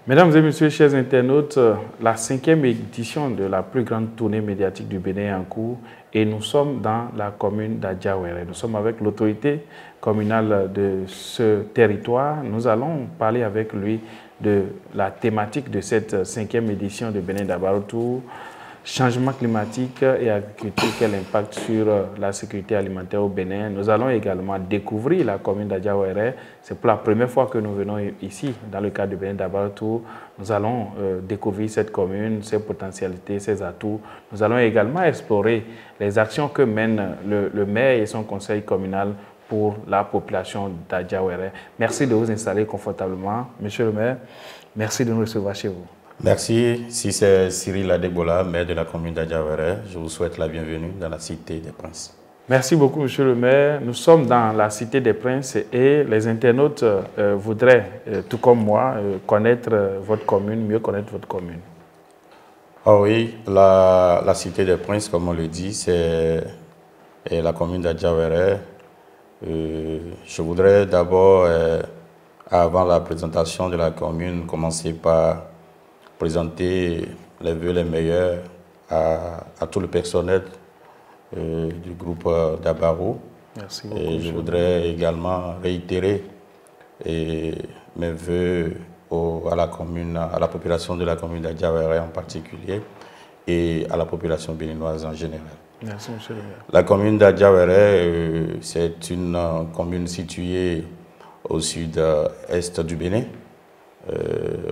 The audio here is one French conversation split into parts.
Mesdames et messieurs, chers internautes, la 5e édition de la plus grande tournée médiatique du Bénin est en cours et nous sommes dans la commune d'Adjawéré. Nous sommes avec l'autorité communale de ce territoire. Nous allons parler avec lui de la thématique de cette 5e édition de Bénin d'Abaroutou, changement climatique et agriculture, quel impact sur la sécurité alimentaire au Bénin. Nous allons également découvrir la commune d'Adjawéré. C'est pour la première fois que nous venons ici, dans le cadre du Bénin d'Abaroutou. Nous allons découvrir cette commune, ses potentialités, ses atouts. Nous allons également explorer les actions que mène le maire et son conseil communal pour la population d'Adjawéré. Merci de vous installer confortablement. Monsieur le maire, merci de nous recevoir chez vous. Merci. Si c'est Cyril Adegbola, maire de la commune d'Adjawéré, je vous souhaite la bienvenue dans la Cité des Princes. Merci beaucoup, monsieur le maire. Nous sommes dans la Cité des Princes et les internautes voudraient, tout comme moi, connaître votre commune, mieux connaître votre commune. Ah oui, la Cité des Princes, comme on le dit, c'est la commune d'Adjawéré. Je voudrais d'abord, avant la présentation de la commune, commencer par présenter les vœux les meilleurs à tout le personnel du groupe d'Abarou. Merci beaucoup. Et je voudrais également réitérer mes vœux à la population de la commune d'Adjawéré en particulier et à la population béninoise en général. Merci, monsieur le maire. La commune d'Adjawéré, c'est une commune située au sud-est du Bénin,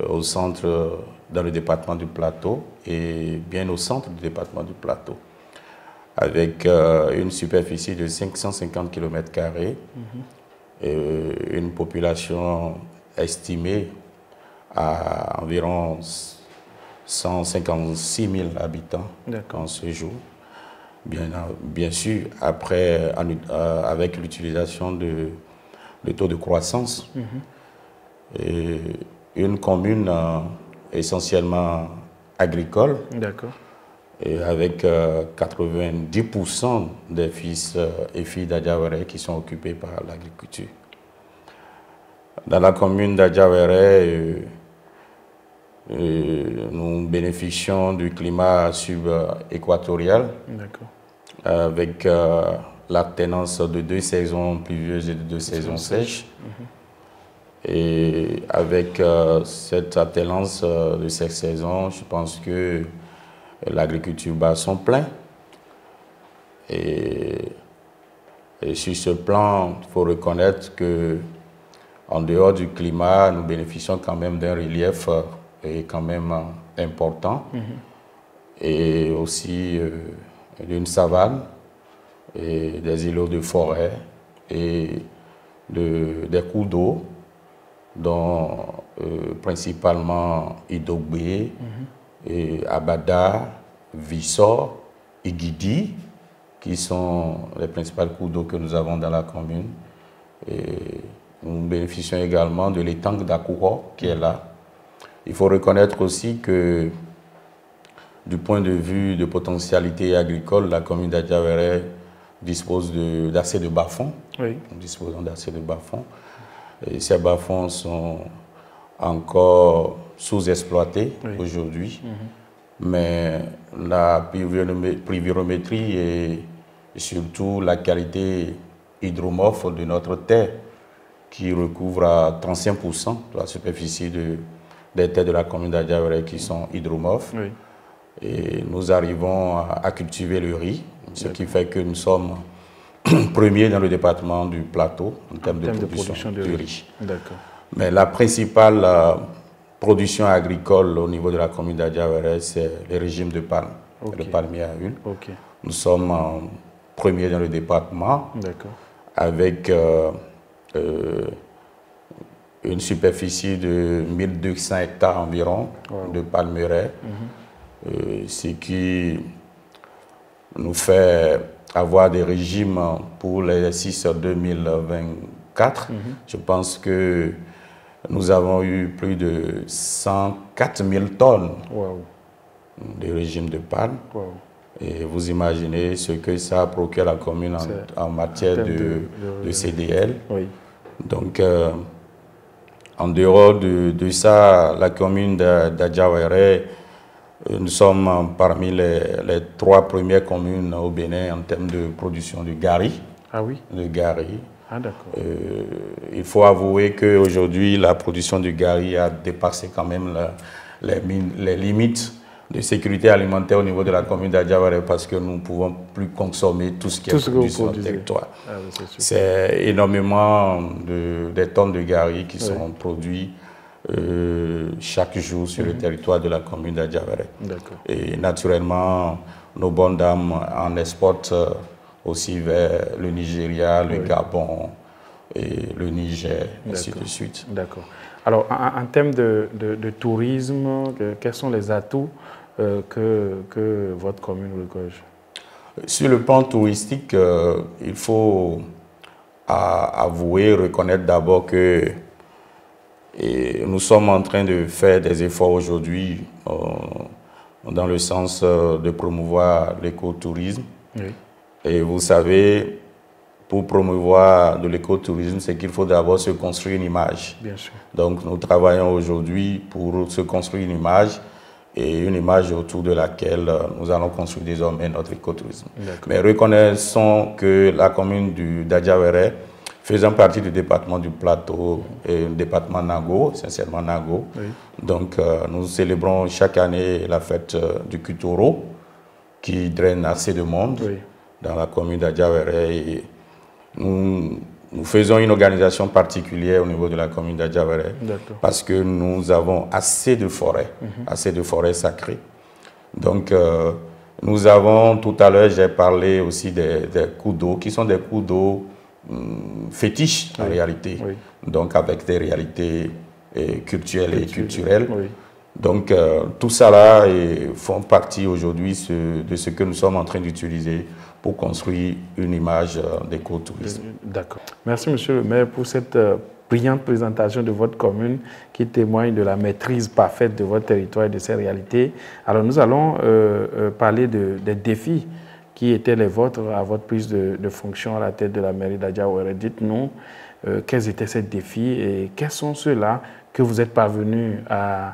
au centre, dans le département du Plateau et bien au centre du département du Plateau, avec une superficie de 550 km², et une population estimée à environ 156 000 habitants en ce jour. Bien sûr, après, avec l'utilisation de taux de croissance, et une commune essentiellement agricole, et avec 90% des fils et filles d'Adjawéré qui sont occupés par l'agriculture. Dans la commune d'Adjawéré, nous bénéficions du climat sub-équatorial, avec l'alternance de 2 saisons pluvieuses et de 2 saisons sèches. Et avec cette alternance de cette saison, je pense que l'agriculture bat son plein. Et sur ce plan, il faut reconnaître que en dehors du climat, nous bénéficions quand même d'un relief quand même important, et aussi d'une savane, et des îlots de forêt, et des cours d'eau, dont principalement Idogbe, et Abada, Vissor, Igidi, qui sont les principaux cours d'eau que nous avons dans la commune. Et nous bénéficions également de l'étang d'Akouro qui est là. Il faut reconnaître aussi que du point de vue de potentialité agricole, la commune d'Adjawéré dispose d'assez de bas-fonds. Nous disposons d'assez de bas-fonds. Et ces bas-fonds sont encore sous-exploités aujourd'hui. Mais la pluviométrie et surtout la qualité hydromorphe de notre terre, qui recouvre à 35% de la superficie des terres de la commune d'Adjawéré qui sont hydromorphes. Et nous arrivons à cultiver le riz, ce qui fait que nous sommes premiers dans le département du Plateau en termes de production du riz. Mais la principale production agricole au niveau de la commune d'Adjawéré, c'est le régime de palme, le palmier à huile. Nous sommes premiers dans le département avec une superficie de 1200 hectares environ de palmeraie, ce qui nous fait avoir des régimes pour l'exercice 2024. Je pense que nous avons eu plus de 104 000 tonnes de régime de palme. Et vous imaginez ce que ça procure à la commune en matière de CDL. Donc, En dehors de ça, la commune d'Adjawéré, nous sommes parmi les 3 premières communes au Bénin en termes de production de gari. Ah oui? De gari. Ah d'accord. Il faut avouer qu'aujourd'hui, la production de gari a dépassé quand même les limites de sécurité alimentaire au niveau de la commune d'Adjawéré parce que nous ne pouvons plus consommer tout ce qui est produit sur notre territoire. Ah, c'est énormément des tonnes de gari qui sont produits chaque jour sur le territoire de la commune d'Adjawéré. Et naturellement, nos bonnes dames en exportent aussi vers le Nigeria, le Gabon et le Niger, ainsi de suite. D'accord. Alors, en termes de tourisme, quels sont les atouts que votre commune regorge? Sur le plan touristique, il faut avouer, reconnaître d'abord que nous sommes en train de faire des efforts aujourd'hui dans le sens de promouvoir l'écotourisme. Oui. Et vous savez, pour promouvoir de l'écotourisme, c'est qu'il faut d'abord se construire une image. Bien sûr. Donc nous travaillons aujourd'hui pour se construire une image et une image autour de laquelle nous allons construire désormais notre écotourisme. Mais reconnaissons que la commune d'Adjawéré, faisant partie du département du Plateau et le département Nago, essentiellement Nago, donc nous célébrons chaque année la fête du Kutoro qui draine assez de monde dans la commune d'Adjawéré. Nous faisons une organisation particulière au niveau de la commune d'Adjawéré parce que nous avons assez de forêts sacrées. Donc, nous avons, tout à l'heure, j'ai parlé aussi des coups d'eau, qui sont des coups d'eau fétiches en réalité, donc avec des réalités culturelles et culturelles. Donc, tout ça là font partie aujourd'hui de ce que nous sommes en train d'utiliser pour construire une image d'écotourisme. D'accord. Merci, monsieur le maire, pour cette brillante présentation de votre commune qui témoigne de la maîtrise parfaite de votre territoire et de ses réalités. Alors, nous allons parler des défis qui étaient les vôtres à votre prise de fonction à la tête de la mairie d'Adjawéré. Dites-nous quels étaient ces défis et quels sont ceux-là que vous êtes parvenus à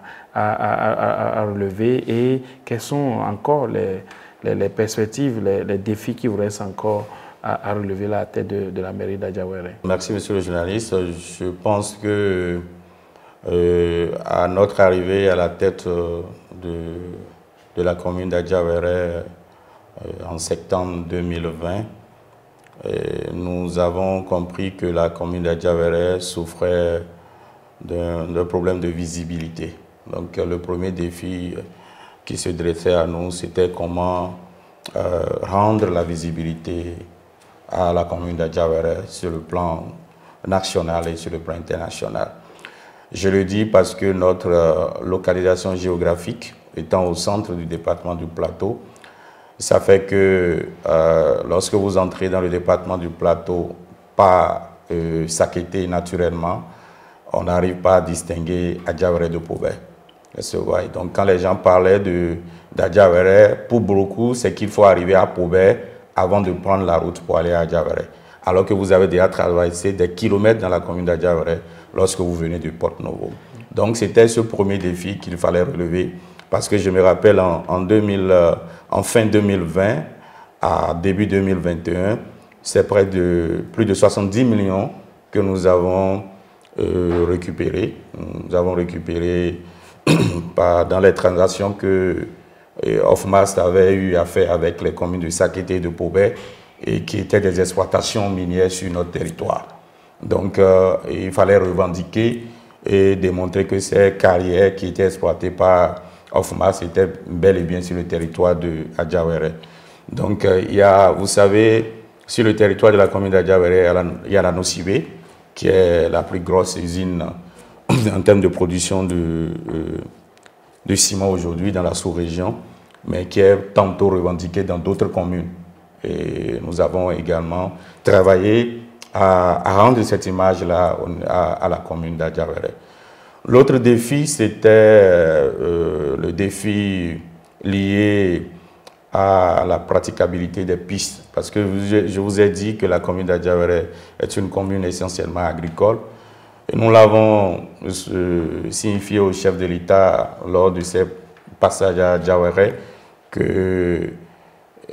relever et quelles sont encore les perspectives, les défis qui vous restent encore à relever à la tête de la mairie d'Adjawéré. Merci, monsieur le journaliste. Je pense que à notre arrivée à la tête de la commune d'Adjawéré en septembre 2020, nous avons compris que la commune d'Adjawéré souffrait d'un problème de visibilité. Donc le premier défi qui se dressait à nous, c'était comment rendre la visibilité à la commune d'Adjawéré sur le plan national et sur le plan international. Je le dis parce que notre localisation géographique, étant au centre du département du Plateau, ça fait que lorsque vous entrez dans le département du Plateau par Sakété naturellement, on n'arrive pas à distinguer Adjawéré de Pobé. Donc quand les gens parlaient d'Adjawéré, pour beaucoup, c'est qu'il faut arriver à Pobé avant de prendre la route pour aller à Adjawéré. Alors que vous avez déjà traversé des kilomètres dans la commune d'Adjawéré lorsque vous venez de Porte-Novo. Donc c'était ce premier défi qu'il fallait relever. Parce que je me rappelle en fin 2020 à début 2021, c'est plus de 70 millions que nous avons récupérés. Nous avons récupéré dans les transactions que Ofmast avait eu à faire avec les communes de Sakété et de Pobé et qui étaient des exploitations minières sur notre territoire. Donc il fallait revendiquer et démontrer que ces carrières qui étaient exploitées par Ofmast étaient bel et bien sur le territoire de Adjawéré. Donc il y a, vous savez, sur le territoire de la commune d'Adjawéré, il y a la Nocibé, qui est la plus grosse usine en termes de production de ciment aujourd'hui dans la sous-région, mais qui est tantôt revendiquée dans d'autres communes. Et nous avons également travaillé à rendre cette image-là à la commune d'Adjawéré. L'autre défi, c'était le défi lié à la praticabilité des pistes. Parce que je vous ai dit que la commune d'Adjawéré est une commune essentiellement agricole. Et nous l'avons signifié au chef de l'État lors de ces passages à Djawéré que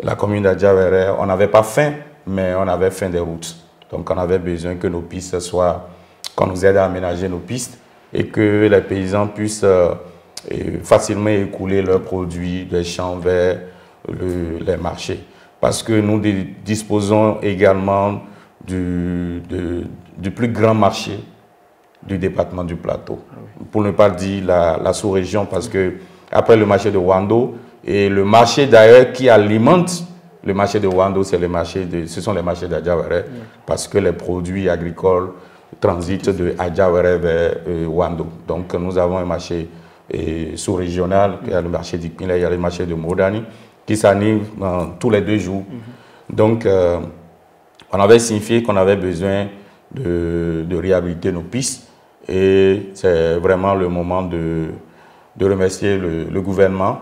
la commune d'Adjawéré, on n'avait pas faim, mais on avait faim des routes. Donc on avait besoin que nos pistes soient, qu'on nous aide à aménager nos pistes et que les paysans puissent facilement écouler leurs produits des champs vers les marchés. Parce que nous disposons également du plus grand marché du département du Plateau. Pour ne pas dire la sous-région, parce que après le marché de Wando, et le marché d'ailleurs qui alimente le marché de Wando, ce sont les marchés d'Adjawéré, parce que les produits agricoles transitent de Adjawéré vers Wando. Donc nous avons un marché sous-régional, il y a le marché d'Ikmila, il y a le marché de Modani, qui s'anime tous les 2 jours. Donc on avait signifié qu'on avait besoin de réhabiliter nos pistes. Et c'est vraiment le moment de remercier le gouvernement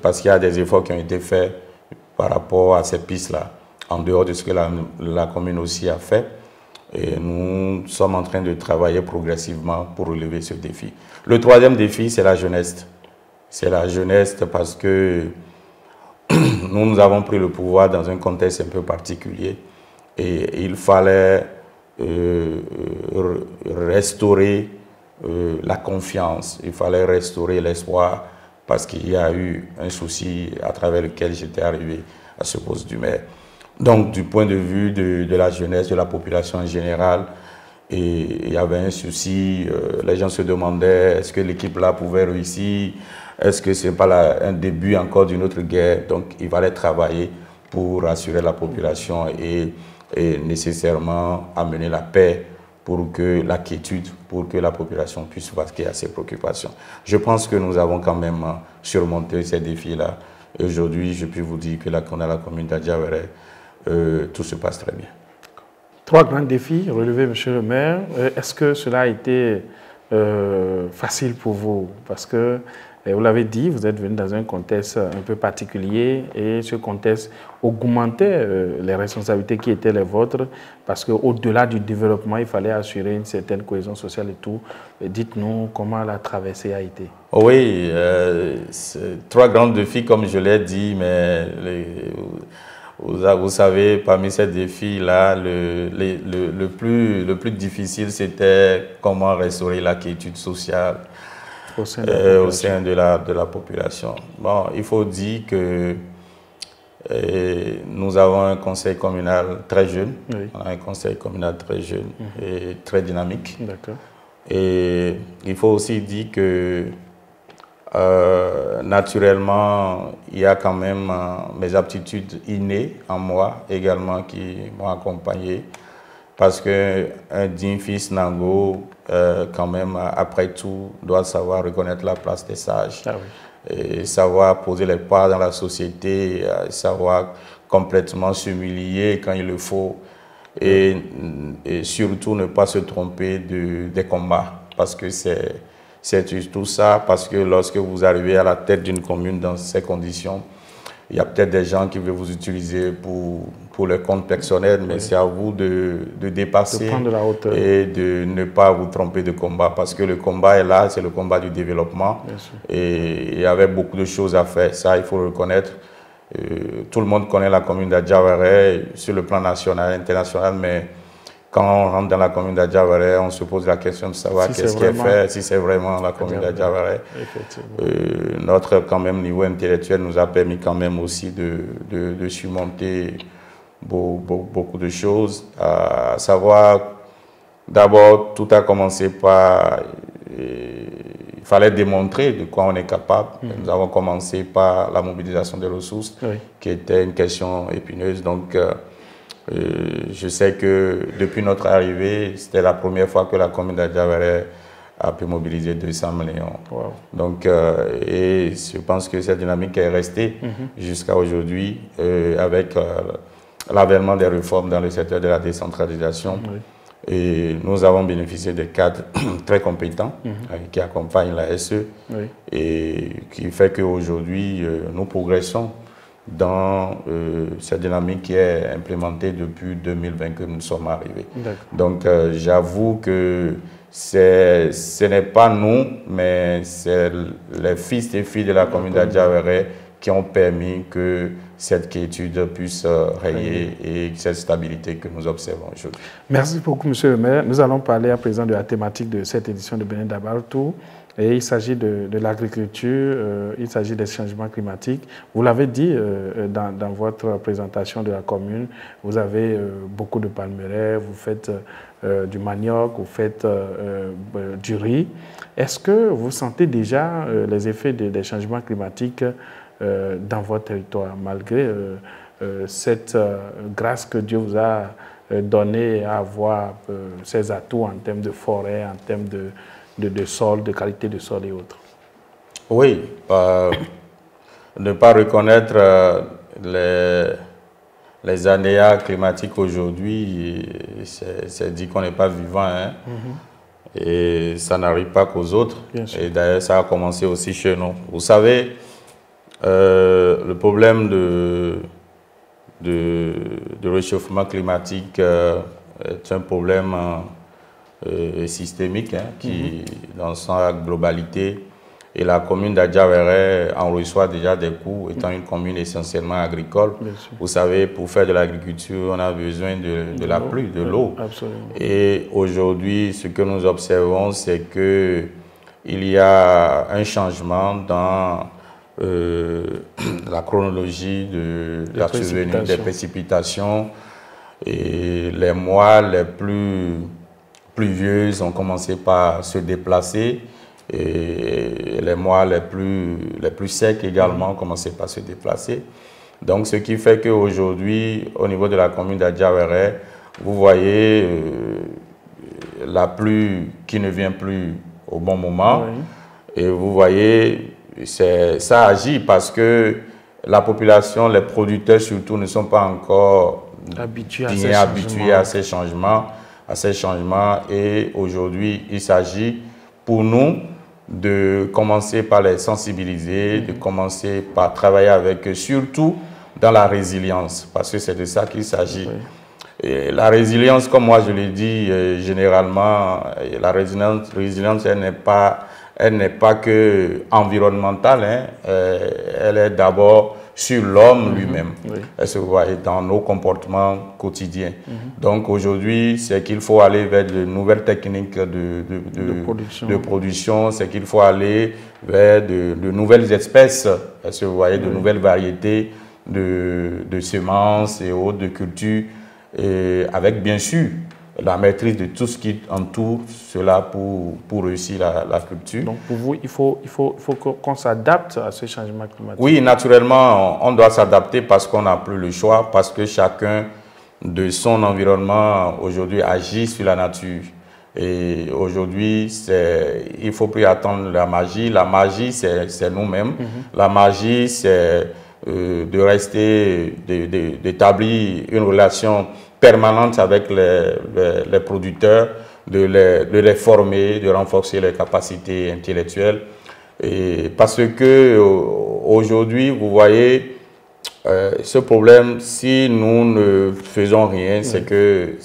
parce qu'il y a des efforts qui ont été faits par rapport à ces pistes-là, en dehors de ce que la commune aussi a fait. Et nous sommes en train de travailler progressivement pour relever ce défi. Le 3e défi, c'est la jeunesse. C'est la jeunesse parce que nous avons pris le pouvoir dans un contexte un peu particulier et il fallait restaurer la confiance, il fallait restaurer l'espoir parce qu'il y a eu un souci à travers lequel j'étais arrivé à ce poste du maire. Donc du point de vue de la jeunesse, de la population en général, et il y avait un souci, les gens se demandaient est-ce que l'équipe là pouvait réussir, est-ce que ce n'est pas un début encore d'une autre guerre. Donc il fallait travailler pour rassurer la population et nécessairement amener la paix pour que la quiétude, pour que la population puisse vaquer à ses préoccupations. Je pense que nous avons quand même surmonté ces défis-là. Aujourd'hui, je peux vous dire que là, qu'on a la commune d'Adjawéré, tout se passe très bien. 3 grands défis relevés, monsieur le maire. Est-ce que cela a été facile pour vous? Parce que, vous l'avez dit, vous êtes venu dans un contexte un peu particulier et ce contexte augmentait les responsabilités qui étaient les vôtres parce qu'au-delà du développement, il fallait assurer une certaine cohésion sociale et tout. Dites-nous comment la traversée a été. Oui, 3 grands défis comme je l'ai dit, mais vous savez, parmi ces défis-là, le plus difficile, c'était comment restaurer la quiétude sociale au sein de la population. Bon, il faut dire que nous avons un conseil communal très jeune. Oui. On a un conseil communal très jeune et très dynamique. D'accord. Et il faut aussi dire que naturellement, il y a quand même mes aptitudes innées en moi également qui m'ont accompagné. Parce qu'un digne fils Nango, quand même, après tout, doit savoir reconnaître la place des sages. Ah oui. Et savoir poser les pas dans la société, savoir complètement s'humilier quand il le faut. Et surtout ne pas se tromper des combats. Parce que c'est tout ça, parce que lorsque vous arrivez à la tête d'une commune dans ces conditions, il y a peut-être des gens qui veulent vous utiliser pour leur compte personnel, mais oui, c'est à vous de dépasser et de ne pas vous tromper de combat. Parce que le combat est là, c'est le combat du développement. Et il y avait beaucoup de choses à faire. Ça, il faut le reconnaître. Tout le monde connaît la commune d'Adjawéré sur le plan national, international, mais quand on rentre dans la commune d'Adjawéré, on se pose la question de savoir qu'est-ce qui est fait, si c'est vraiment la commune d'Adjawéré. Notre quand même niveau intellectuel nous a permis quand même aussi de surmonter beaucoup de choses. À savoir, d'abord, tout a commencé par, il fallait démontrer de quoi on est capable. Nous avons commencé par la mobilisation des ressources, oui, qui était une question épineuse. Donc, je sais que depuis notre arrivée, c'était la première fois que la commune d'Adjawéré a pu mobiliser 200 millions. Wow. Donc, et je pense que cette dynamique est restée jusqu'à aujourd'hui avec l'avènement des réformes dans le secteur de la décentralisation. Oui. Et nous avons bénéficié de cadres très compétents qui accompagnent la SE, oui, et qui fait qu'aujourd'hui, nous progressons dans cette dynamique qui est implémentée depuis 2020 que nous sommes arrivés. Donc, j'avoue que ce n'est pas nous, mais c'est les fils et filles de la commune d'Adjawéré qui ont permis que cette quiétude puisse rayer et cette stabilité que nous observons aujourd'hui. Merci beaucoup, Monsieur le maire. Nous allons parler à présent de la thématique de cette édition de Bénin Dabartou. Et il s'agit de l'agriculture, il s'agit des changements climatiques. Vous l'avez dit dans votre présentation de la commune, vous avez beaucoup de palmeraie, vous faites du manioc, vous faites du riz. Est-ce que vous sentez déjà les effets des changements climatiques dans votre territoire, malgré cette grâce que Dieu vous a donnée à avoir ses atouts en termes de forêt, en termes de sol, de qualité de sol et autres? Oui, ne pas reconnaître les aléas climatiques aujourd'hui, c'est dire qu'on n'est pas vivant, hein. Et ça n'arrive pas qu'aux autres. Et d'ailleurs, ça a commencé aussi chez nous. Vous savez, le problème de réchauffement climatique est un problème systémique, hein, qui, dans sa globalité, et la commune d'Adjawéré en reçoit déjà des coûts, étant une commune essentiellement agricole. Vous savez, pour faire de l'agriculture, on a besoin de la pluie, de l'eau. Et aujourd'hui, ce que nous observons, c'est qu'il y a un changement dans la chronologie de la survenue des précipitations. Et les mois les plus pluvieuses ont commencé par se déplacer et les mois les plus secs également ont commencé par se déplacer. Donc, ce qui fait qu'aujourd'hui, au niveau de la commune d'Adjawéré, vous voyez la pluie qui ne vient plus au bon moment. Et vous voyez, ça agit parce que la population, les producteurs surtout, ne sont pas encore bien habitués à ces changements. Et aujourd'hui, il s'agit pour nous de commencer par les sensibiliser, de commencer par travailler avec eux, surtout dans la résilience, parce que c'est de ça qu'il s'agit. Et la résilience, comme moi je l'ai dit, généralement, la résilience, elle n'est pas que environnementale, hein, elle est d'abord sur l'homme lui-même. Elle se voit dans nos comportements quotidiens. Donc aujourd'hui, c'est qu'il faut aller vers de nouvelles techniques de production, c'est qu'il faut aller vers de nouvelles espèces, elle se voit de nouvelles variétés de semences et autres, de cultures, et avec bien sûr la maîtrise de tout ce qui entoure cela pour réussir la culture. Donc pour vous, il faut qu'on s'adapte à ce changement climatique. Oui, naturellement, on doit s'adapter parce qu'on n'a plus le choix, parce que chacun de son environnement aujourd'hui agit sur la nature. Et aujourd'hui, il ne faut plus attendre la magie. La magie, c'est nous-mêmes. La magie, c'est de rester, d'établir une relation permanente avec les producteurs, de les former, de renforcer les capacités intellectuelles. Et parce que aujourd'hui, vous voyez, ce problème, si nous ne faisons rien, c'est que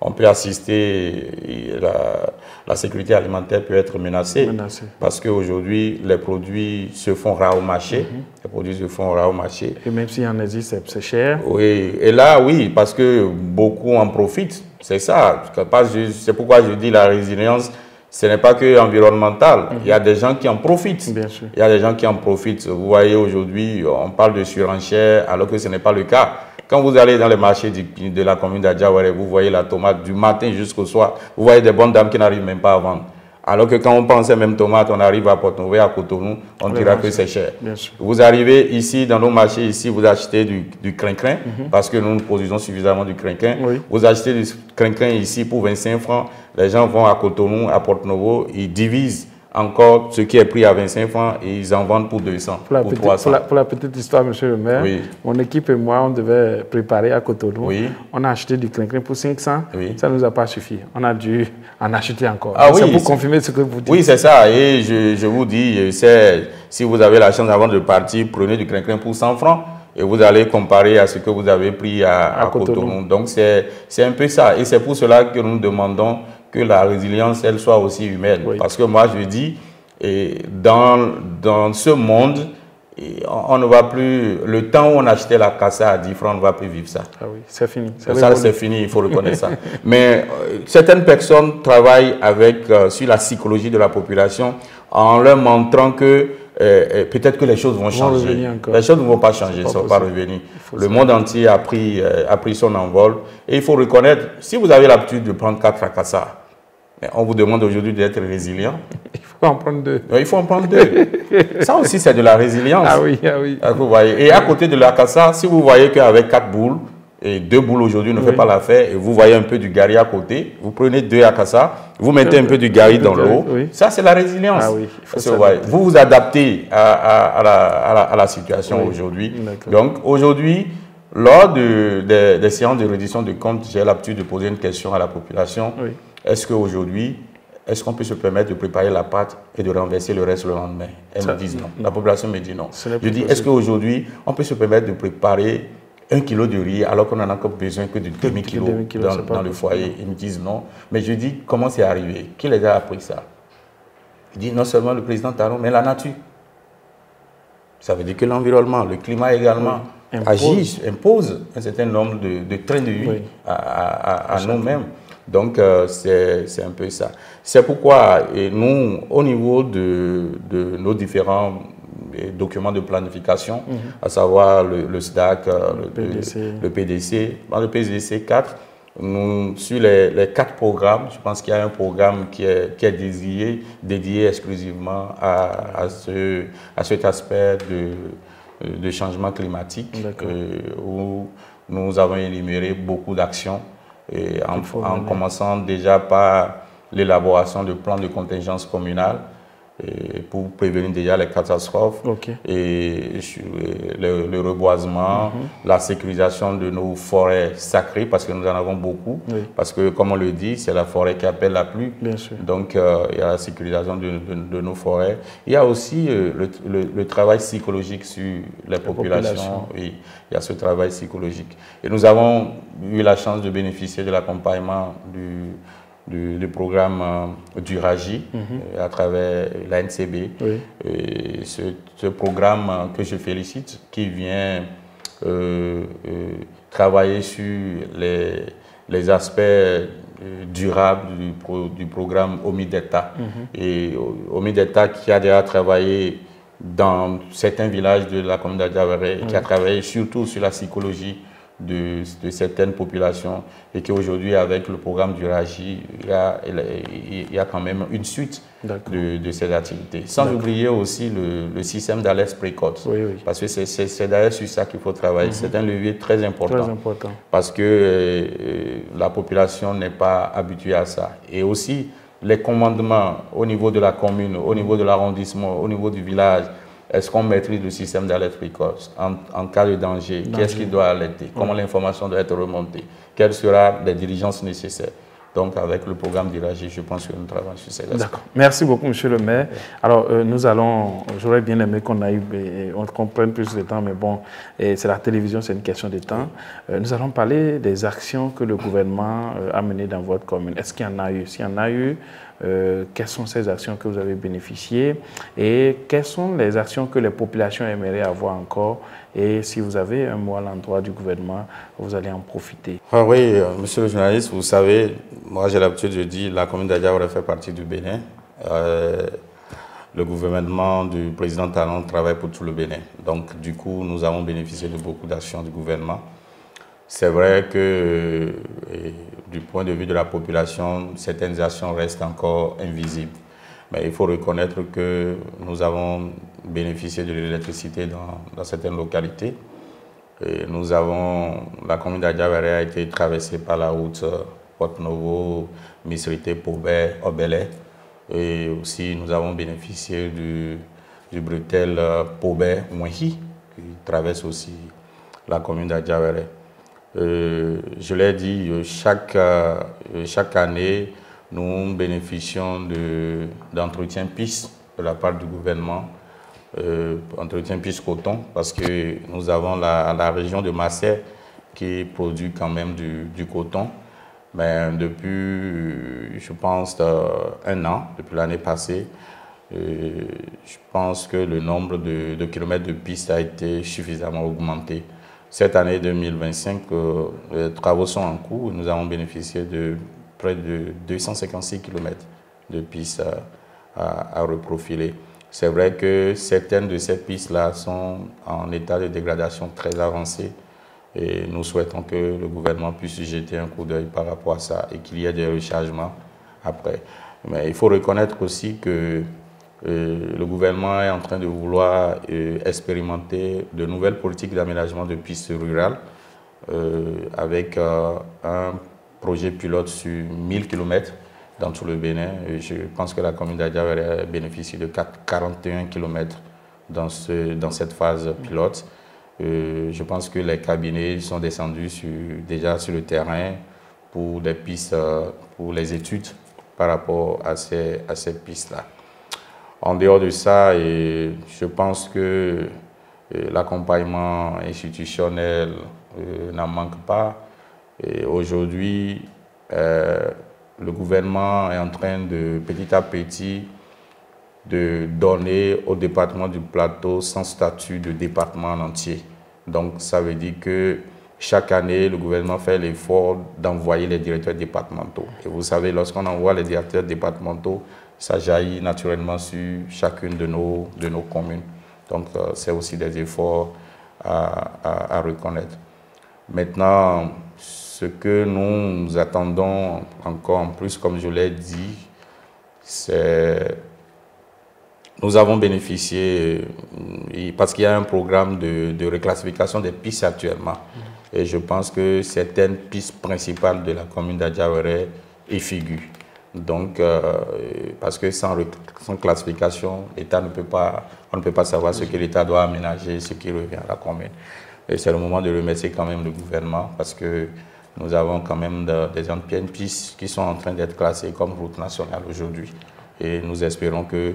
on peut assister, la sécurité alimentaire peut être menacée. Parce qu'aujourd'hui, les produits se font rares au marché. Les produits se font rares au marché. Et même s'il y en existe, c'est cher. Oui, et là, oui, parce que beaucoup en profitent. C'est ça. C'est pourquoi je dis la résilience, ce n'est pas que environnemental. Il y a des gens qui en profitent. Bien sûr. Il y a des gens qui en profitent. Vous voyez, aujourd'hui, on parle de surenchère, alors que ce n'est pas le cas. Quand vous allez dans les marchés de la commune d'Adjawéré, vous voyez la tomate du matin jusqu'au soir. Vous voyez des bonnes dames qui n'arrivent même pas à vendre. Alors que quand on pense à même tomate, on arrive à Porto-Novo, à Cotonou, on dira que c'est cher. Vous arrivez ici, dans nos marchés, ici, vous achetez du crin-crin, parce que nous produisons suffisamment du crin-crin. Vous achetez du crin-crin ici pour 25 francs. Les gens vont à Cotonou, à Porto-Novo, ils divisent encore ce qui est pris à 25 francs et ils en vendent pour 200, pour 300. Pour la petite histoire, monsieur le maire, mon équipe et moi, on devait préparer à Cotonou. On a acheté du crin-crin pour 500, ça ne nous a pas suffi. On a dû en acheter encore. C'est pour confirmer ce que vous dites. Oui, c'est ça. Et je vous dis, si vous avez la chance avant de partir, prenez du crin-crin pour 100 francs. Et vous allez comparer à ce que vous avez pris à Cotonou. Donc, c'est un peu ça. Et c'est pour cela que nous demandons que la résilience, elle soit aussi humaine. Oui. Parce que moi, je dis, dans ce monde, on ne va plus, le temps où on achetait la cassa à 10 francs, on ne va plus vivre ça. Ah oui, c'est fini. Ça, c'est fini, il faut reconnaître ça. Mais certaines personnes travaillent sur la psychologie de la population en leur montrant que peut-être que les choses vont changer. Les choses ne vont pas changer, ça ne va pas revenir. Le monde entier a pris son envol. Et il faut reconnaître, si vous avez l'habitude de prendre 4 cassa, on vous demande aujourd'hui d'être résilient. Il faut en prendre 2. Il faut en prendre 2. Ça aussi, c'est de la résilience. Ah oui, ah oui. Vous voyez. Et à côté de la cassa, si vous voyez qu'avec 4 boules, et 2 boules aujourd'hui ne fait pas l'affaire, et vous voyez un peu du gari à côté, vous prenez 2 cassa, vous mettez un peu du gari dans l'eau. Ça, c'est la résilience. Ah oui, vous vous adaptez à la situation aujourd'hui. Donc, aujourd'hui, lors des séances de reddition de comptes, j'ai l'habitude de poser une question à la population. Oui. Est-ce qu'aujourd'hui, est-ce qu'on peut se permettre de préparer la pâte et de renverser le reste le lendemain? Elles me disent non. La population me dit non. Je dis, est-ce qu'aujourd'hui, on peut se permettre de préparer 1 kilo de riz alors qu'on en a encore besoin que de demi-kilo dans le foyer? Ils me disent non. Mais je dis, comment c'est arrivé? Qui les a appris ça? Il dit, non seulement le président Talon, mais la nature. Ça veut dire que l'environnement, le climat également, impose un certain nombre de trains de vie à nous-mêmes. Donc, c'est un peu ça. C'est pourquoi nous, au niveau de nos différents documents de planification, à savoir le SDAC, le PDC, dans le PDC 4, sur les 4 programmes, je pense qu'il y a un programme qui est dédié exclusivement à cet aspect de changement climatique, où nous avons énuméré beaucoup d'actions. En commençant déjà par l'élaboration de plans de contingence communale pour prévenir déjà les catastrophes, et le reboisement, la sécurisation de nos forêts sacrées, parce que nous en avons beaucoup, parce que comme on le dit, c'est la forêt qui appelle la pluie. Donc il y a la sécurisation de nos forêts. Il y a aussi le travail psychologique sur les populations. Oui, il y a ce travail psychologique. Et nous avons eu la chance de bénéficier de l'accompagnement du programme du RAGI à travers l'ANCB. Ce programme que je félicite, qui vient travailler sur les aspects durables du programme Omideta. Et Omideta qui a déjà travaillé dans certains villages de la commune d'Adjawéré, qui a travaillé surtout sur la psychologie de certaines populations, et qu'aujourd'hui, avec le programme du RAGI, il y a quand même une suite de ces activités. Sans oublier aussi le système d'alerte précoce, parce que c'est d'ailleurs sur ça qu'il faut travailler. C'est un levier très important, parce que la population n'est pas habituée à ça. Et aussi, les commandements au niveau de la commune, au niveau de l'arrondissement, au niveau du village. Est-ce qu'on maîtrise le système d'alerte précoce en cas de danger? Qu'est-ce qui doit alerter? Comment l'information doit être remontée? Quelles seront les diligences nécessaires? Donc, avec le programme d'Iragi, je pense que nous travaillons sur ces aspects. D'accord. Merci beaucoup, Monsieur le maire. Alors, j'aurais bien aimé qu'on prenne plus de temps, mais bon, c'est la télévision, c'est une question de temps. Nous allons parler des actions que le gouvernement a menées dans votre commune. Est-ce qu'il y en a eu? S'il y en a eu, quelles sont ces actions que vous avez bénéficiées et quelles sont les actions que les populations aimeraient avoir encore? Et si vous avez un mot à l'endroit du gouvernement, vous allez en profiter. Ah oui, monsieur le journaliste, vous savez, moi j'ai l'habitude de dire que la commune d'Adjawéré fait partie du Bénin. Le gouvernement du président Talon travaille pour tout le Bénin. Donc du coup, nous avons bénéficié de beaucoup d'actions du gouvernement. C'est vrai que du point de vue de la population, certaines actions restent encore invisibles. Mais il faut reconnaître que nous avons bénéficié de l'électricité dans certaines localités. Et la commune d'Adjawéré a été traversée par la route Porte-Novo, Misrité, Paubert, Obélé. Et aussi, nous avons bénéficié du Brutel Paubert-Mouhi, qui traverse aussi la commune d'Adjawéré. Je l'ai dit, chaque année, nous bénéficions d'entretien piste de la part du gouvernement, entretien piste coton, parce que nous avons la région de Massé qui produit quand même du coton. Mais depuis, je pense, un an, depuis l'année passée, je pense que le nombre de kilomètres de pistes a été suffisamment augmenté. Cette année 2025, les travaux sont en cours. Nous avons bénéficié de près de 256 kilomètres de pistes à reprofiler. C'est vrai que certaines de ces pistes-là sont en état de dégradation très avancé et nous souhaitons que le gouvernement puisse jeter un coup d'œil par rapport à ça et qu'il y ait des rechargements après. Mais il faut reconnaître aussi que le gouvernement est en train de vouloir expérimenter de nouvelles politiques d'aménagement de pistes rurales avec un projet pilote sur 1000 km dans tout le Bénin. Et je pense que la commune d'Adjawéré bénéficie de 41 km dans cette phase pilote. Je pense que les cabinets sont descendus déjà sur le terrain pour des pistes, pour les études par rapport à ces pistes-là. En dehors de ça, je pense que l'accompagnement institutionnel n'en manque pas. Aujourd'hui, le gouvernement est en train de, petit à petit, de donner au département du Plateau son statut de département en entier. Donc, ça veut dire que chaque année, le gouvernement fait l'effort d'envoyer les directeurs départementaux. Et vous savez, lorsqu'on envoie les directeurs départementaux, ça jaillit naturellement sur chacune de nos communes. Donc, c'est aussi des efforts à reconnaître. Maintenant, ce que nous attendons encore en plus, comme je l'ai dit, c'est... Nous avons bénéficié, parce qu'il y a un programme de reclassification des pistes actuellement. Et je pense que certaines pistes principales de la commune d'Adjawéré y figurent. Donc, parce que sans classification, l'État on ne peut pas savoir ce que l'État doit aménager, ce qui revient à la commune. Et c'est le moment de remercier quand même le gouvernement parce que nous avons quand même des anciennes pistes qui sont en train d'être classées comme route nationale aujourd'hui. Et nous espérons que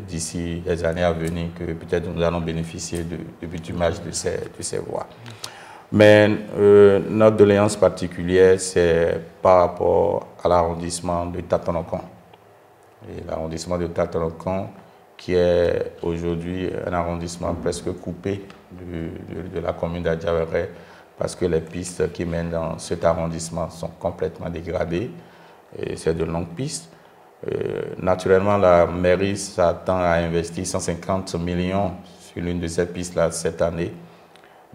d'ici les années à venir, que peut-être nous allons bénéficier du bitumage de ces voies. Mais notre doléance particulière, c'est par rapport à l'arrondissement de Tatonokon. Et l'arrondissement de Tatonokon, qui est aujourd'hui un arrondissement presque coupé de la commune d'Adjawéré, parce que les pistes qui mènent dans cet arrondissement sont complètement dégradées. Et c'est de longues pistes. Naturellement, la mairie s'attend à investir 150 millions sur l'une de ces pistes-là cette année.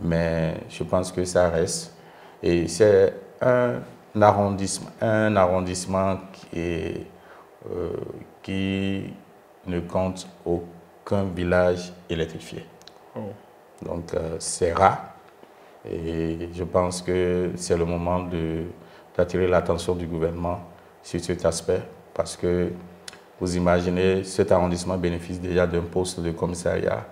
Mais je pense que ça reste. Et c'est un arrondissement qui ne compte aucun village électrifié. Oh. Donc c'est rare. Et je pense que c'est le moment d'attirer l'attention du gouvernement sur cet aspect. Parce que vous imaginez, cet arrondissement bénéficie déjà d'un poste de commissariat.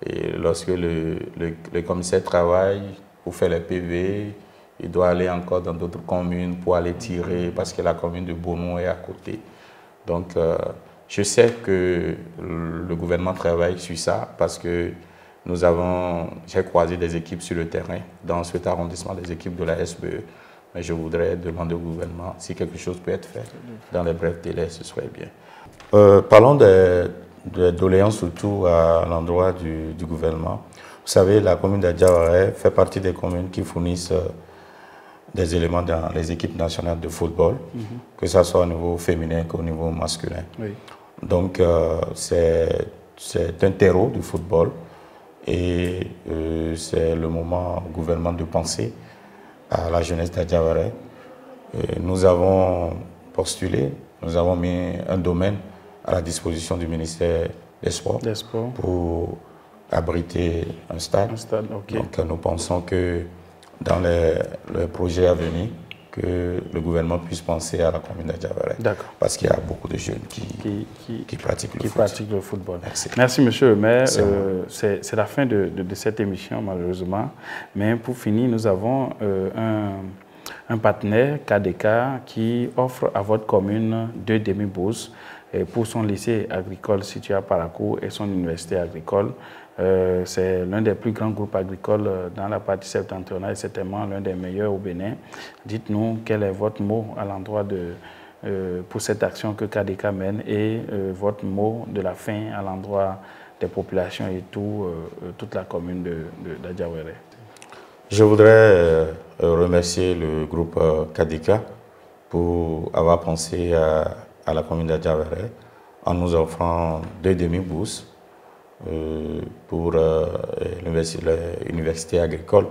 Et lorsque le commissaire travaille pour faire les PV, il doit aller encore dans d'autres communes pour aller tirer parce que la commune de Bono est à côté. Donc, je sais que le gouvernement travaille sur ça parce que j'ai croisé des équipes sur le terrain dans cet arrondissement, des équipes de la SBE. Mais je voudrais demander au gouvernement si quelque chose peut être fait dans les brefs délais, ce serait bien. Parlons des doléances surtout à l'endroit du gouvernement. Vous savez, la commune d'Adjawéré fait partie des communes qui fournissent des éléments dans les équipes nationales de football, que ce soit au niveau féminin qu'au niveau masculin. Oui. Donc, c'est un terreau du football et c'est le moment au gouvernement de penser à la jeunesse d'Adjawéré. Nous avons postulé, nous avons mis un domaine à la disposition du ministère des Sports pour abriter un stade. Okay. Donc nous pensons que dans les projets à venir, que le gouvernement puisse penser à la commune d'Adjawéré. Parce qu'il y a beaucoup de jeunes qui pratiquent le football. Merci monsieur le maire. C'est la fin de cette émission malheureusement. Mais pour finir, nous avons un partenaire, KDK, qui offre à votre commune 2 demi-bourses pour son lycée agricole situé à Parakou et son université agricole. C'est l'un des plus grands groupes agricoles dans la partie septentrionale et certainement l'un des meilleurs au Bénin. Dites-nous quel est votre mot à l'endroit pour cette action que KDK mène et votre mot de la fin à l'endroit des populations et toute la commune d'Adjawéré. Je voudrais remercier le groupe KDK pour avoir pensé à la commune d'Adjawéré en nous offrant 2 demi-bourses pour l'université agricole.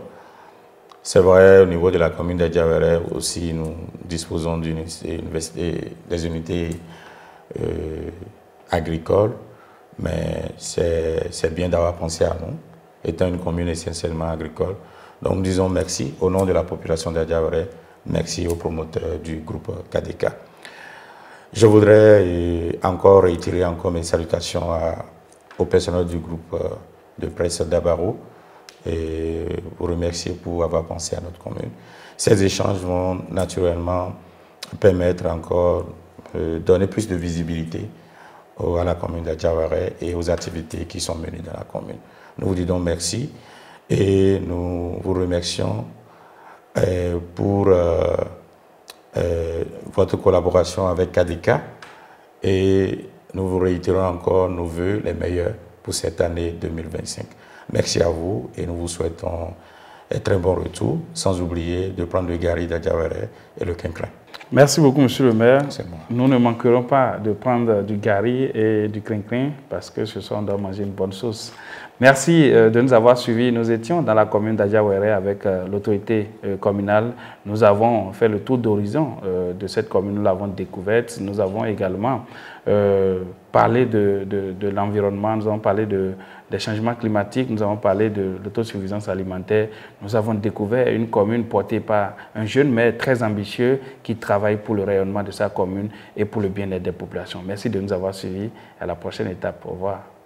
C'est vrai, au niveau de la commune d'Adjawéré aussi, nous disposons des unités agricoles, mais c'est bien d'avoir pensé à nous, étant une commune essentiellement agricole. Donc nous disons merci au nom de la population d'Adjawéré, merci aux promoteurs du groupe KDK. Je voudrais encore réitérer mes salutations au personnel du groupe de presse d'Abaro et vous remercier pour avoir pensé à notre commune. Ces échanges vont naturellement permettre encore de donner plus de visibilité à la commune d'Adjawéré et aux activités qui sont menées dans la commune. Nous vous disons merci et nous vous remercions pour votre collaboration avec KDK et nous vous réitérons encore nos vœux les meilleurs pour cette année 2025. Merci à vous et nous vous souhaitons un très bon retour, sans oublier de prendre le gari d'Adjawéré et le Kinkrin. Merci beaucoup, monsieur le maire. Nous ne manquerons pas de prendre du gari et du Kinkrin parce que ce soir, on doit manger une bonne sauce. Merci de nous avoir suivis. Nous étions dans la commune d'Adjawéré avec l'autorité communale. Nous avons fait le tour d'horizon de cette commune, nous l'avons découverte. Nous avons également parlé de l'environnement, nous avons parlé des changements climatiques, nous avons parlé de l'autosuffisance alimentaire. Nous avons découvert une commune portée par un jeune maire très ambitieux qui travaille pour le rayonnement de sa commune et pour le bien-être des populations. Merci de nous avoir suivis. À la prochaine étape. Au revoir.